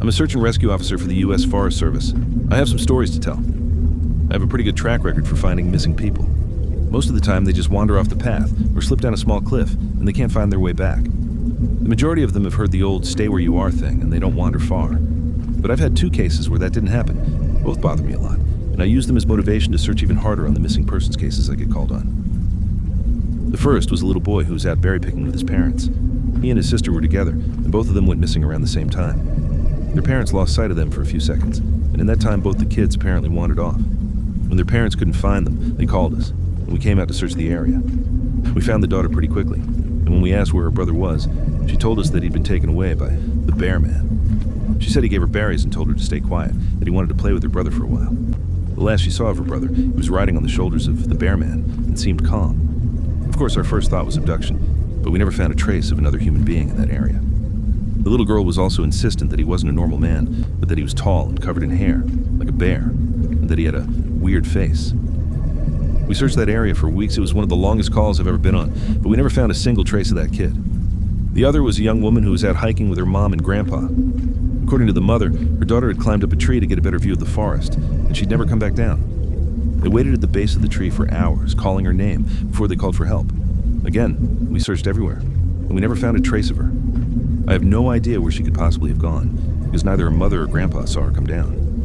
I'm a search and rescue officer for the U.S. Forest Service. I have some stories to tell. I have a pretty good track record for finding missing people. Most of the time, they just wander off the path or slip down a small cliff, and they can't find their way back. The majority of them have heard the old stay where you are thing, and they don't wander far. But I've had 2 cases where that didn't happen. Both bother me a lot, and I use them as motivation to search even harder on the missing persons cases I get called on. The first was a little boy who was out berry picking with his parents. He and his sister were together, and both of them went missing around the same time. Their parents lost sight of them for a few seconds, and in that time both the kids apparently wandered off. When their parents couldn't find them, they called us, and we came out to search the area. We found the daughter pretty quickly, and when we asked where her brother was, she told us that he'd been taken away by the bear man. She said he gave her berries and told her to stay quiet, that he wanted to play with her brother for a while. The last she saw of her brother, he was riding on the shoulders of the bear man and seemed calm. Of course, our first thought was abduction, but we never found a trace of another human being in that area. The little girl was also insistent that he wasn't a normal man, but that he was tall and covered in hair, like a bear, and that he had a weird face. We searched that area for weeks. It was one of the longest calls I've ever been on, but we never found a single trace of that kid. The other was a young woman who was out hiking with her mom and grandpa. According to the mother, her daughter had climbed up a tree to get a better view of the forest, and she'd never come back down. They waited at the base of the tree for hours, calling her name, before they called for help. Again, we searched everywhere, and we never found a trace of her. I have no idea where she could possibly have gone, because neither her mother or grandpa saw her come down.